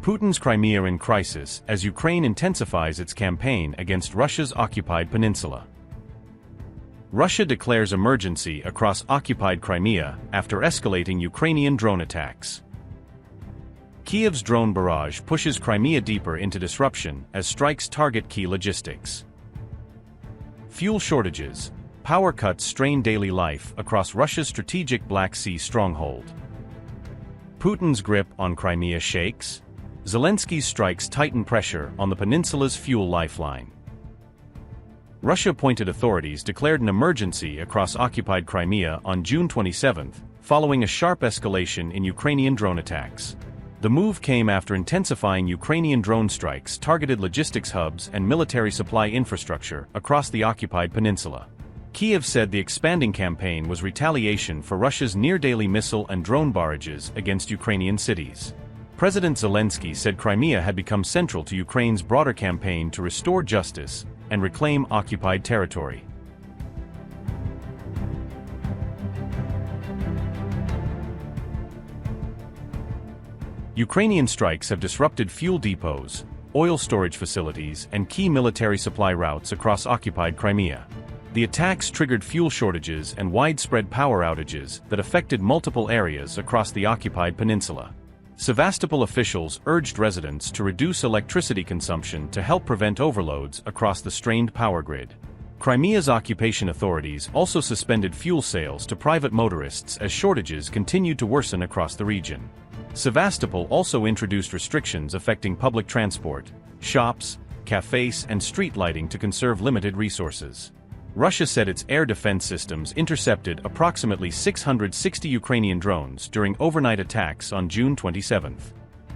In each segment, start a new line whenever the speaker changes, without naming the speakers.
Putin's Crimea in crisis as Ukraine intensifies its campaign against Russia's occupied peninsula. Russia declares emergency across occupied Crimea after escalating Ukrainian drone attacks. Kyiv's drone barrage pushes Crimea deeper into disruption as strikes target key logistics. Fuel shortages, power cuts strain daily life across Russia's strategic Black Sea stronghold. Putin's grip on Crimea shakes. Zelensky's strikes tighten pressure on the peninsula's fuel lifeline. Russia-appointed authorities declared an emergency across occupied Crimea on June 27, following a sharp escalation in Ukrainian drone attacks. The move came after intensifying Ukrainian drone strikes targeted logistics hubs and military supply infrastructure across the occupied peninsula. Kyiv said the expanding campaign was retaliation for Russia's near-daily missile and drone barrages against Ukrainian cities. President Zelensky said Crimea had become central to Ukraine's broader campaign to restore justice and reclaim occupied territory. Ukrainian strikes have disrupted fuel depots, oil storage facilities, and key military supply routes across occupied Crimea. The attacks triggered fuel shortages and widespread power outages that affected multiple areas across the occupied peninsula. Sevastopol officials urged residents to reduce electricity consumption to help prevent overloads across the strained power grid. Crimea's occupation authorities also suspended fuel sales to private motorists as shortages continued to worsen across the region. Sevastopol also introduced restrictions affecting public transport, shops, cafes, and street lighting to conserve limited resources. Russia said its air defense systems intercepted approximately 660 Ukrainian drones during overnight attacks on June 27.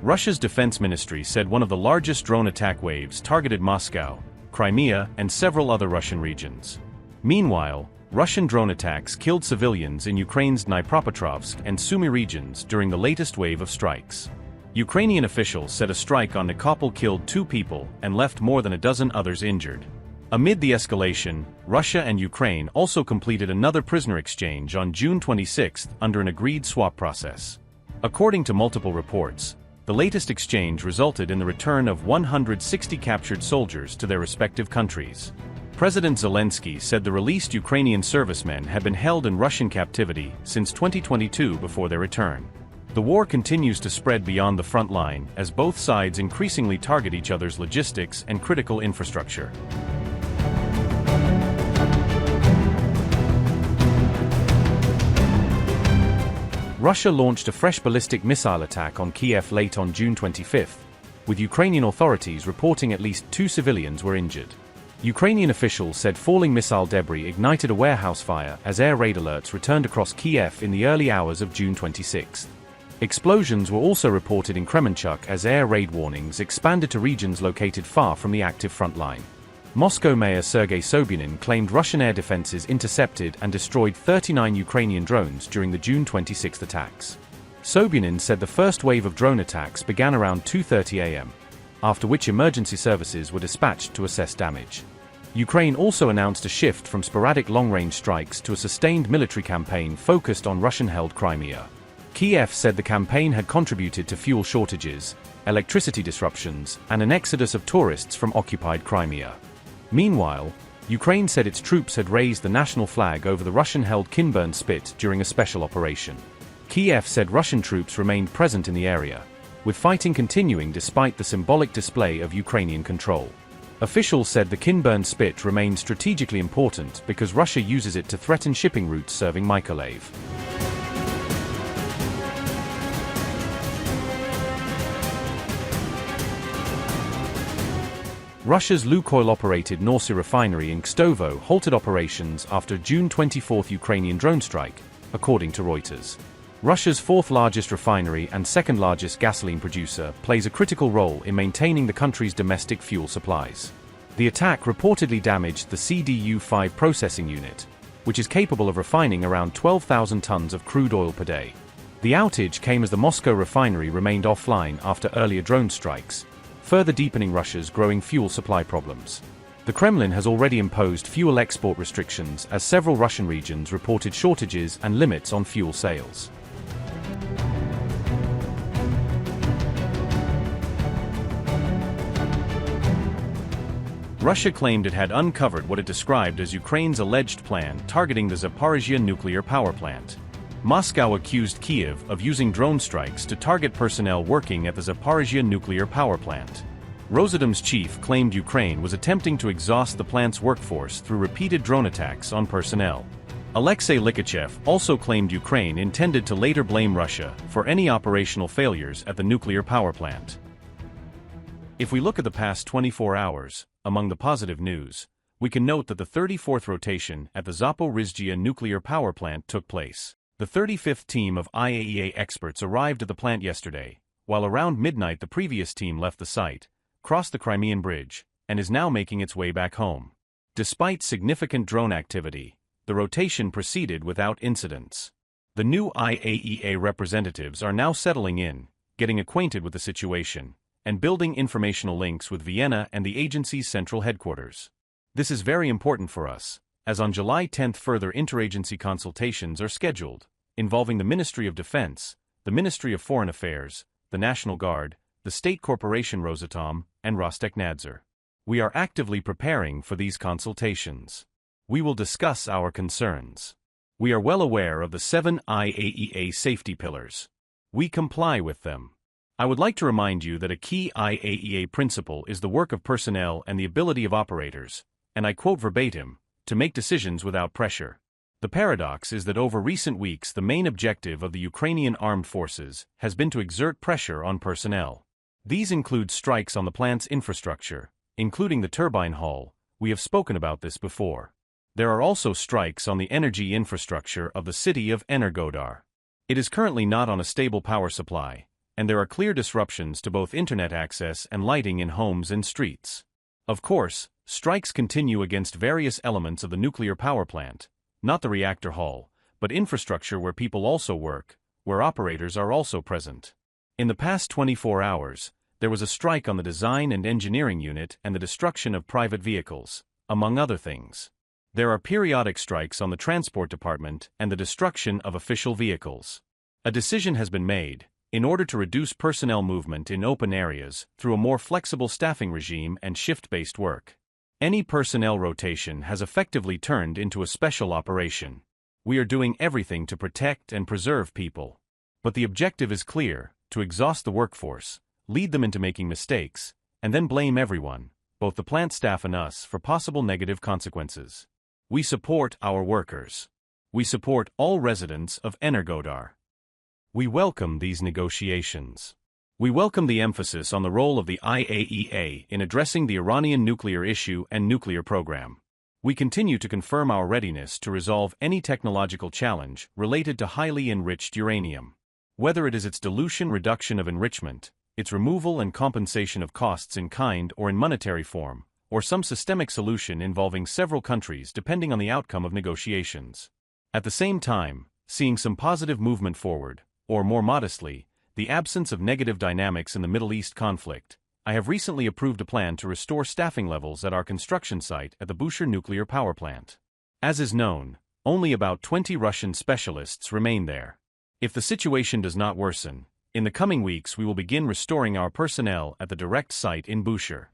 Russia's defense ministry said one of the largest drone attack waves targeted Moscow, Crimea, and several other Russian regions. Meanwhile, Russian drone attacks killed civilians in Ukraine's Dnipropetrovsk and Sumy regions during the latest wave of strikes. Ukrainian officials said a strike on Nikopol killed 2 people and left more than a dozen others injured. Amid the escalation, Russia and Ukraine also completed another prisoner exchange on June 26 under an agreed swap process. According to multiple reports, the latest exchange resulted in the return of 160 captured soldiers to their respective countries. President Zelensky said the released Ukrainian servicemen had been held in Russian captivity since 2022 before their return. The war continues to spread beyond the front line as both sides increasingly target each other's logistics and critical infrastructure. Russia launched a fresh ballistic missile attack on Kyiv late on June 25, with Ukrainian authorities reporting at least 2 civilians were injured. Ukrainian officials said falling missile debris ignited a warehouse fire as air raid alerts returned across Kyiv in the early hours of June 26. Explosions were also reported in Kremenchuk as air raid warnings expanded to regions located far from the active front line. Moscow Mayor Sergei Sobyanin claimed Russian air defenses intercepted and destroyed 39 Ukrainian drones during the June 26 attacks. Sobyanin said the first wave of drone attacks began around 2:30 a.m., after which emergency services were dispatched to assess damage. Ukraine also announced a shift from sporadic long-range strikes to a sustained military campaign focused on Russian-held Crimea. Kyiv said the campaign had contributed to fuel shortages, electricity disruptions, and an exodus of tourists from occupied Crimea. Meanwhile, Ukraine said its troops had raised the national flag over the Russian-held Kinburn Spit during a special operation. Kyiv said Russian troops remained present in the area, with fighting continuing despite the symbolic display of Ukrainian control. Officials said the Kinburn Spit remained strategically important because Russia uses it to threaten shipping routes serving Mykolaiv. Russia's Lukoil-operated Norsy refinery in Kstovo halted operations after June 24 Ukrainian drone strike, according to Reuters. Russia's 4th largest refinery and 2nd largest gasoline producer plays a critical role in maintaining the country's domestic fuel supplies. The attack reportedly damaged the CDU-5 processing unit, which is capable of refining around 12,000 tons of crude oil per day. The outage came as the Moscow refinery remained offline after earlier drone strikes, further deepening Russia's growing fuel supply problems. The Kremlin has already imposed fuel export restrictions as several Russian regions reported shortages and limits on fuel sales. Russia claimed it had uncovered what it described as Ukraine's alleged plan targeting the Zaporizhzhia nuclear power plant. Moscow accused Kyiv of using drone strikes to target personnel working at the Zaporizhzhia nuclear power plant. Rosatom's chief claimed Ukraine was attempting to exhaust the plant's workforce through repeated drone attacks on personnel. Alexei Likachev also claimed Ukraine intended to later blame Russia for any operational failures at the nuclear power plant. If we look at the past 24 hours, among the positive news, we can note that the 34th rotation at the Zaporizhzhia nuclear power plant took place. The 35th team of IAEA experts arrived at the plant yesterday, while around midnight the previous team left the site, crossed the Crimean bridge, and is now making its way back home. Despite significant drone activity, the rotation proceeded without incidents. The new IAEA representatives are now settling in, getting acquainted with the situation, and building informational links with Vienna and the agency's central headquarters. This is very important for us, as on July 10 further interagency consultations are scheduled, involving the Ministry of Defense, the Ministry of Foreign Affairs, the National Guard, the State Corporation Rosatom, and Rostekhnadzor. We are actively preparing for these consultations. We will discuss our concerns. We are well aware of the 7 IAEA safety pillars. We comply with them. I would like to remind you that a key IAEA principle is the work of personnel and the ability of operators, and I quote verbatim, to make decisions without pressure. The paradox is that over recent weeks the main objective of the Ukrainian armed forces has been to exert pressure on personnel. These include strikes on the plant's infrastructure, including the turbine hall. We have spoken about this before. There are also strikes on the energy infrastructure of the city of Energodar. It is currently not on a stable power supply, and there are clear disruptions to both internet access and lighting in homes and streets. Of course, strikes continue against various elements of the nuclear power plant, not the reactor hall, but infrastructure where people also work, where operators are also present. In the past 24 hours, there was a strike on the design and engineering unit and the destruction of private vehicles, among other things. There are periodic strikes on the transport department and the destruction of official vehicles. A decision has been made, in order to reduce personnel movement in open areas through a more flexible staffing regime and shift-based work. Any personnel rotation has effectively turned into a special operation. We are doing everything to protect and preserve people. But the objective is clear, to exhaust the workforce, lead them into making mistakes, and then blame everyone, both the plant staff and us, for possible negative consequences. We support our workers. We support all residents of Energodar. We welcome these negotiations. We welcome the emphasis on the role of the IAEA in addressing the Iranian nuclear issue and nuclear program. We continue to confirm our readiness to resolve any technological challenge related to highly enriched uranium. Whether it is its dilution, reduction of enrichment, its removal and compensation of costs in kind or in monetary form, or some systemic solution involving several countries depending on the outcome of negotiations. At the same time, seeing some positive movement forward, or more modestly, the absence of negative dynamics in the Middle East conflict, I have recently approved a plan to restore staffing levels at our construction site at the Bushehr nuclear power plant. As is known, only about 20 Russian specialists remain there. If the situation does not worsen, in the coming weeks we will begin restoring our personnel at the direct site in Bushehr.